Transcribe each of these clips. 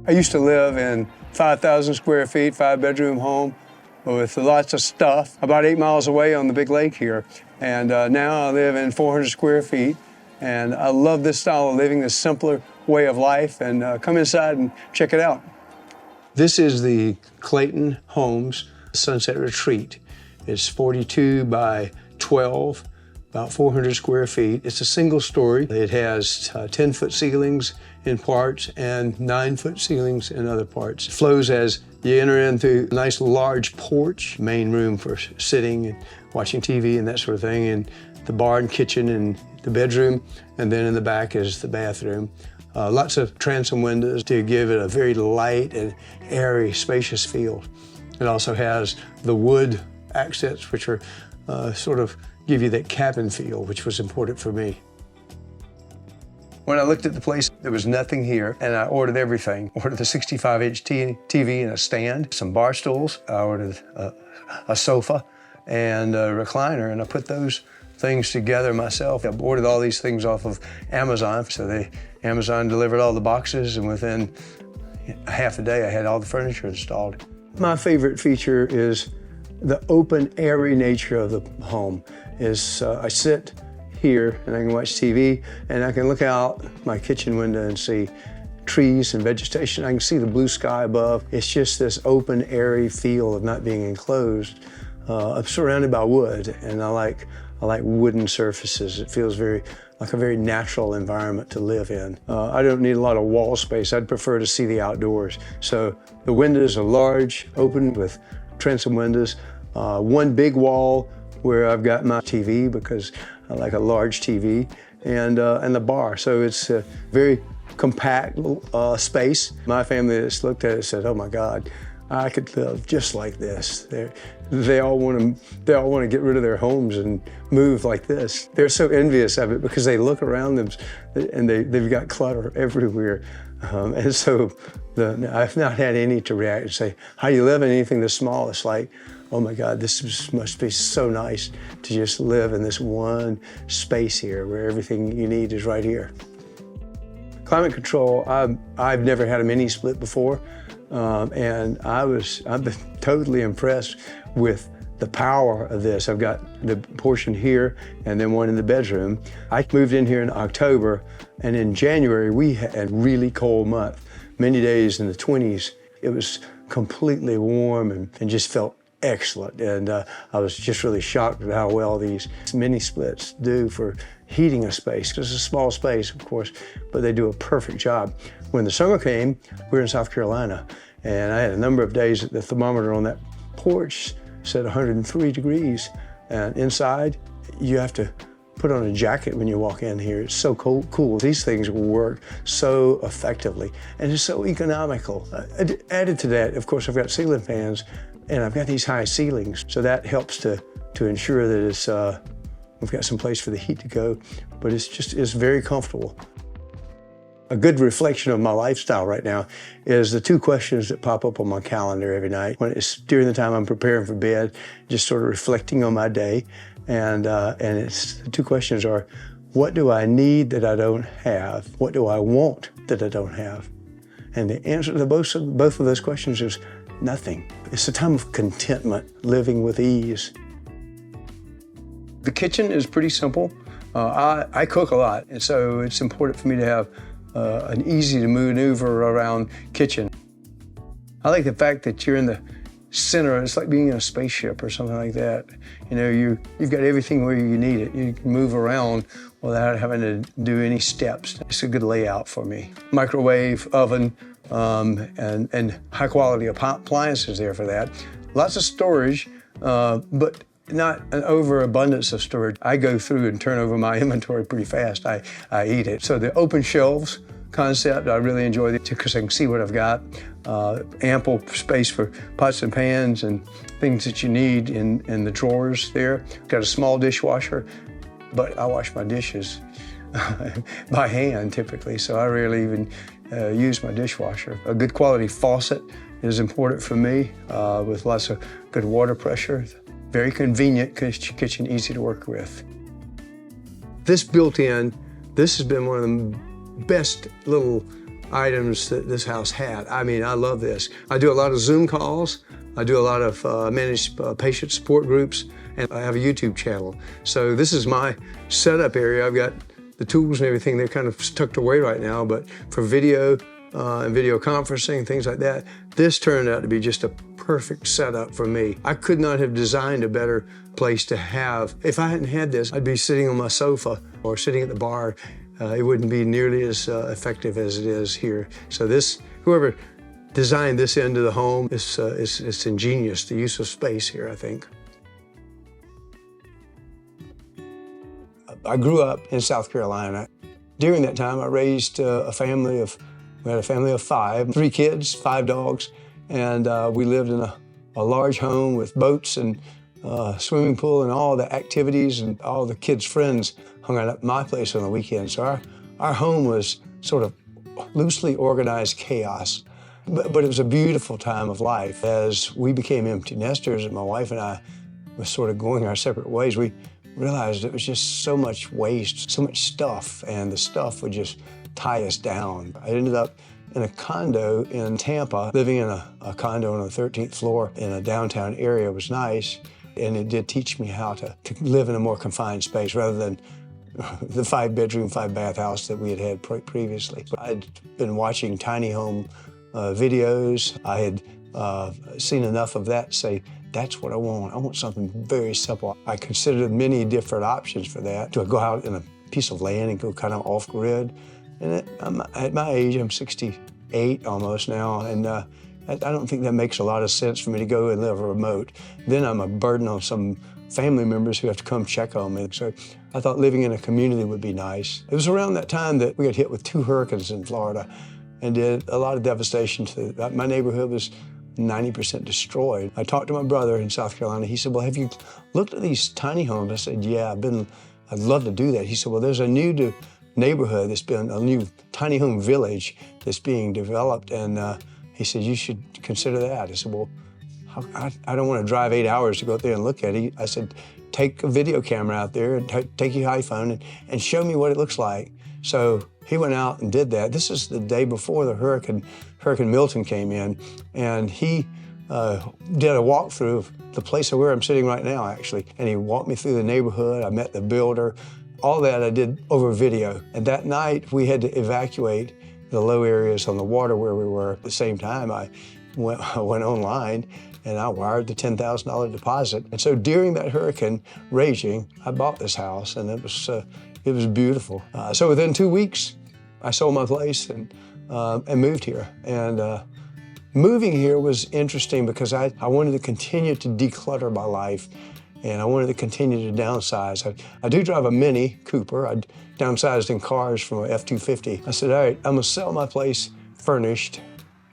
I used to live in 5,000 square feet, 5-bedroom home with lots of stuff, about 8 miles away on the big lake here. And now I live in 400 square feet. And I love this style of living, this simpler way of life. And come inside and check it out. This is the Clayton Homes Sunset Retreat. It's 42 by 12. About 400 square feet. It's a single story. It has 10-foot ceilings in parts and 9-foot ceilings in other parts. It flows as you enter in through a nice large porch, main room for sitting and watching TV and that sort of thing, and the bar and kitchen and the bedroom, and then in the back is the bathroom. Lots of transom windows to give it a very light and airy, spacious feel. It also has the wood accents, which are sort of give you that cabin feel, which was important for me. When I looked at the place, there was nothing here, and I ordered everything. Ordered the 65-inch TV and a stand, some bar stools. I ordered a sofa and a recliner, and I put those things together myself. I ordered all these things off of Amazon, so Amazon delivered all the boxes, and within half a day, I had all the furniture installed. My favorite feature is the open, airy nature of the home. I sit here and I can watch TV and I can look out my kitchen window and see trees and vegetation. I can see the blue sky above. It's just this open, airy feel of not being enclosed. I'm surrounded by wood, and I like wooden surfaces. It feels like a very natural environment to live in. I don't need a lot of wall space. I'd prefer to see the outdoors. So the windows are large, open with transom windows. One big wall where I've got my TV, because I like a large TV, and the bar. So it's a very compact space. My family just looked at it and said, "Oh my God, I could live just like this." They all want to get rid of their homes and move like this. They're so envious of it because they look around them and they've got clutter everywhere. And so I've not had any to react and say, "How do you live in anything this small?" It's like, oh my God, this must be so nice to just live in this one space here where everything you need is right here. Climate control, I've never had a mini split before, and I've been totally impressed with the power of this. I've got the portion here and then one in the bedroom. I moved in here in October, and in January we had a really cold month, many days in the 20s. It was completely warm and just felt excellent, and I was just really shocked at how well these mini splits do for heating a space, because it's a small space, of course, but they do a perfect job. When the summer came, we were in South Carolina, and I had a number of days that the thermometer on that porch said 103 degrees, and inside you have to put on a jacket when you walk in here. It's so cool. These things work so effectively, and it's so economical. Added to that, of course, I've got ceiling fans, and I've got these high ceilings, so that helps to ensure that we've got some place for the heat to go, but it's very comfortable. A good reflection of my lifestyle right now is the two questions that pop up on my calendar every night. When it's during the time I'm preparing for bed, just sort of reflecting on my day, and the two questions are, what do I need that I don't have? What do I want that I don't have? And the answer to both of those questions is nothing. It's a time of contentment, living with ease. The kitchen is pretty simple. I cook a lot, and so it's important for me to have an easy to maneuver around kitchen. I like the fact that you're in the center. It's like being in a spaceship or something like that. You know, you've got everything where you need it. You can move around without having to do any steps. It's a good layout for me. Microwave, oven, and high quality appliances there for that. Lots of storage, but not an overabundance of storage. I go through and turn over my inventory pretty fast. I eat it. So the open shelves concept, I really enjoy it because I can see what I've got. Ample space for pots and pans and things that you need in the drawers there. Got a small dishwasher, but I wash my dishes by hand typically, so I rarely even use my dishwasher. A good quality faucet is important for me, with lots of good water pressure. Very convenient kitchen, easy to work with. This built-in, this has been one of the best little items that this house had. I mean, I love this. I do a lot of Zoom calls. I do a lot of managed patient support groups, and I have a YouTube channel. So this is my setup area. I've got the tools and everything. They're kind of tucked away right now, but for video and video conferencing, things like that, this turned out to be just a perfect setup for me. I could not have designed a better place to have. If I hadn't had this, I'd be sitting on my sofa or sitting at the bar. It wouldn't be nearly as effective as it is here. So this, whoever designed this end of the home, it's ingenious, the use of space here, I think. I grew up in South Carolina. During that time, I raised we had a family of 5, 3 kids, 5 dogs, and we lived in a large home with boats and swimming pool and all the activities, and all the kids' friends hung out at my place on the weekends. So our home was sort of loosely organized chaos, but it was a beautiful time of life. As we became empty nesters and my wife and I were sort of going our separate ways, we realized it was just so much waste, so much stuff, and the stuff would just tie us down. I ended up in a condo in Tampa. Living in a condo on the 13th floor in a downtown area was nice, and it did teach me how to live in a more confined space rather than the 5-bedroom, 5-bath house that we had had previously. I'd been watching tiny home videos. I had seen enough of that to say, that's what I want. I want something very simple. I considered many different options for that. To go out in a piece of land and go kind of off-grid. And at my age, I'm 68 almost now, and I don't think that makes a lot of sense for me to go and live remote. Then I'm a burden on some family members who have to come check on me. So I thought living in a community would be nice. It was around that time that we got hit with 2 hurricanes in Florida and did a lot of devastation to my neighborhood. Was 90% destroyed. I talked to my brother in South Carolina. He said, well, have you looked at these tiny homes? I said, yeah, I'd love to do that. He said, well, there's a new neighborhood that's been a new tiny home village that's being developed, and he said, you should consider that. I said, well, I don't want to drive 8 hours to go out there and look at it. I said, take a video camera out there and take your iPhone and show me what it looks like. So he went out and did that. This is the day before the Hurricane Milton came in, and he did a walkthrough of the place where I'm sitting right now, actually. And he walked me through the neighborhood. I met the builder. All that I did over video. And that night, we had to evacuate the low areas on the water where we were. At the same time, I went online and I wired the $10,000 deposit. And so during that hurricane raging, I bought this house, and it was beautiful. So within 2 weeks, I sold my place and moved here. And moving here was interesting because I wanted to continue to declutter my life, and I wanted to continue to downsize. I do drive a Mini Cooper. I downsized in cars from an F-250. I said, all right, I'm gonna sell my place furnished,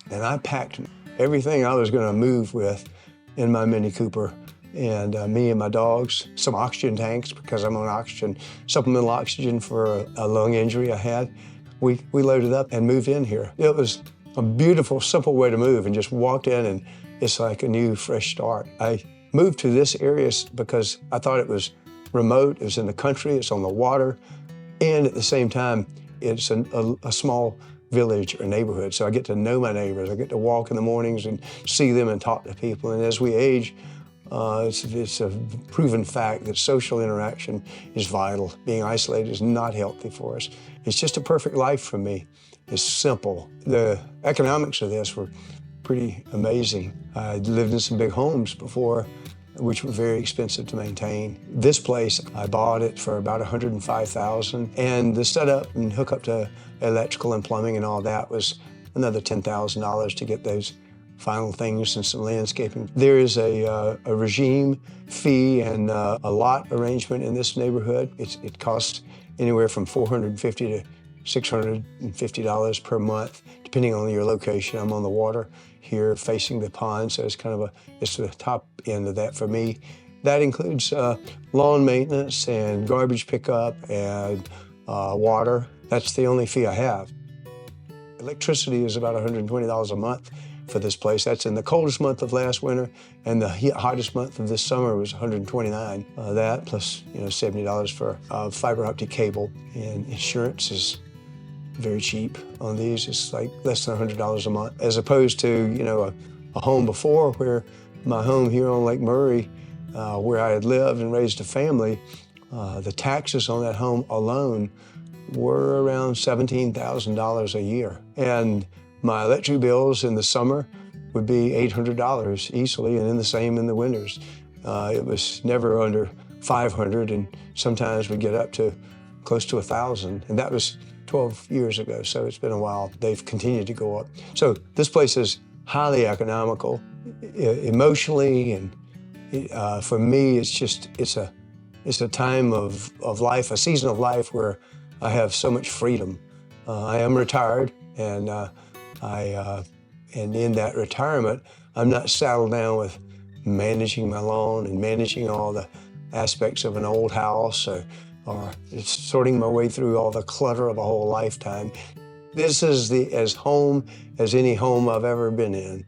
and I packed everything I was gonna move with in my Mini Cooper, and me and my dogs, some oxygen tanks because I'm on oxygen, supplemental oxygen for a lung injury I had. We loaded up and moved in here. It was a beautiful, simple way to move, and just walked in and it's like a new, fresh start. I moved to this area because I thought it was remote, it was in the country, it's on the water, and at the same time, it's a small village or neighborhood. So I get to know my neighbors. I get to walk in the mornings and see them and talk to people. And as we age, it's a proven fact that social interaction is vital. Being isolated is not healthy for us. It's just a perfect life for me. It's simple. The economics of this were pretty amazing. I lived in some big homes before, which were very expensive to maintain. This place, I bought it for about $105,000, and the setup and hookup to electrical and plumbing and all that was another $10,000 to get those final things and some landscaping. There is a regime fee and a lot arrangement in this neighborhood. It costs anywhere from $450 to $650 per month, depending on your location. I'm on the water here facing the pond, so it's the top end of that for me. That includes lawn maintenance and garbage pickup and water. That's the only fee I have. Electricity is about $120 a month for this place. That's in the coldest month of last winter, and the hottest month of this summer was $129. That plus $70 for fiber optic cable, and insurance is very cheap on these. It's like less than $100 a month, as opposed to, you know, a home before, where my home here on Lake Murray, where I had lived and raised a family, the taxes on that home alone were around $17,000 a year. And my electric bills in the summer would be $800 easily, and then the same in the winters. It was never under 500, and sometimes we get up to close to 1,000, and that was 12 years ago, so it's been a while. They've continued to go up. So this place is highly economical, emotionally, and for me, it's a time of life, a season of life where I have so much freedom. I am retired, and and in that retirement, I'm not saddled down with managing my lawn and managing all the aspects of an old house, or sorting my way through all the clutter of a whole lifetime. This is as home as any home I've ever been in.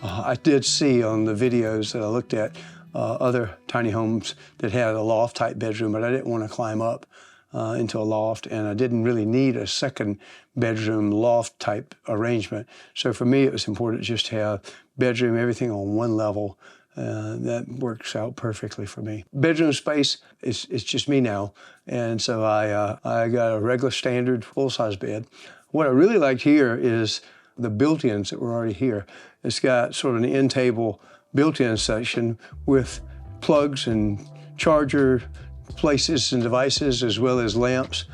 I did see on the videos that I looked at other tiny homes that had a loft-type bedroom, but I didn't want to climb up into a loft, and I didn't really need a second bedroom loft-type arrangement. So for me, it was important just to have bedroom, everything on one level. That works out perfectly for me. Bedroom space is just me now, and so I got a regular standard full-size bed. What I really liked here is the built-ins that were already here. It's got sort of an end table built-in section with plugs and charger places and devices, as well as lamps.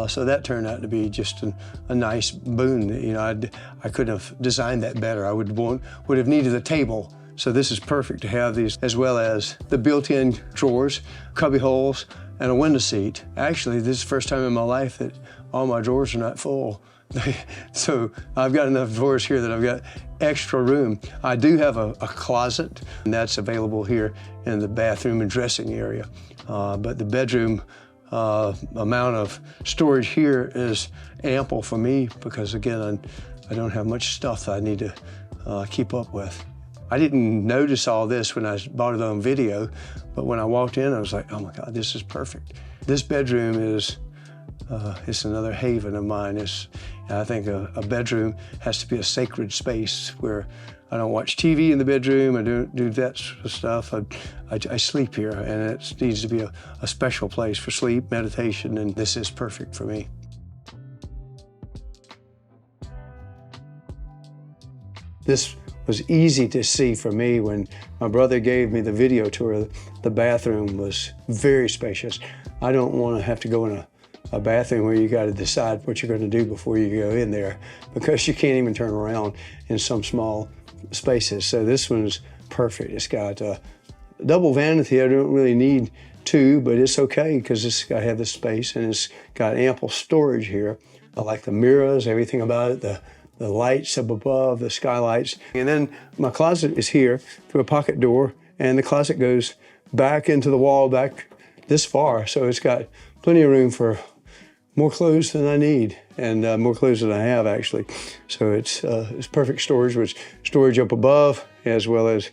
So that turned out to be just a nice boon. You know, I couldn't have designed that better. I would have needed a table. So this is perfect to have these, as well as the built-in drawers, cubby holes, and a window seat. Actually, this is the first time in my life that all my drawers are not full. So I've got enough drawers here that I've got extra room. I do have a closet, and that's available here in the bathroom and dressing area. But the bedroom amount of storage here is ample for me, because again, I don't have much stuff that I need to keep up with. I didn't notice all this when I bought it on video, but when I walked in, I was like, oh my God, this is perfect. This bedroom is it's another haven of mine. I think a bedroom has to be a sacred space where I don't watch TV in the bedroom. I don't do that sort of stuff. I sleep here, and it needs to be a special place for sleep, meditation, and this is perfect for me. This was easy to see for me when my brother gave me the video tour. The bathroom was very spacious. I don't want to have to go in a bathroom where you got to decide what you're going to do before you go in there, because you can't even turn around in some small spaces. So this one's perfect. It's got a double vanity. I don't really need two, but it's okay because I have this space, and it's got ample storage here. I like the mirrors, everything about it, the lights up above, the skylights. And then my closet is here through a pocket door, and the closet goes back into the wall, back this far. So it's got plenty of room for more clothes than I need, and more clothes than I have, actually. So it's perfect storage, with storage up above, as well as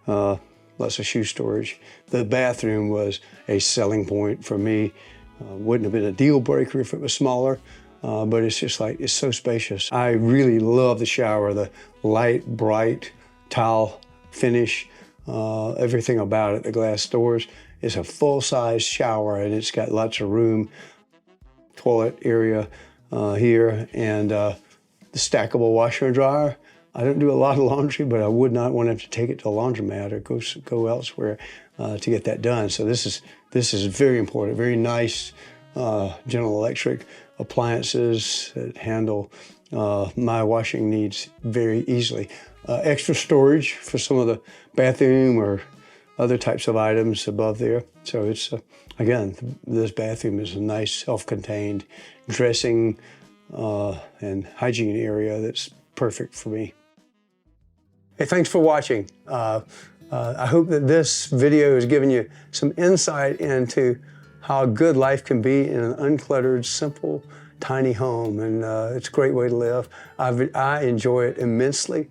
lots of shoe storage. The bathroom was a selling point for me. Wouldn't have been a deal breaker if it was smaller, but it's just like, it's so spacious. I really love the shower, the light, bright tile finish, everything about it. The glass doors. It's a full-size shower, and it's got lots of room. Toilet area here, and the stackable washer and dryer. I don't do a lot of laundry, but I would not want to have to take it to a laundromat or go elsewhere to get that done. So this is very important. Very nice General Electric appliances that handle my washing needs very easily. Extra storage for some of the bathroom or other types of items above there. So it's, again, this bathroom is a nice self-contained dressing and hygiene area that's perfect for me. Hey, thanks for watching. I hope that this video has given you some insight into how good life can be in an uncluttered, simple, tiny home. And it's a great way to live. I enjoy it immensely.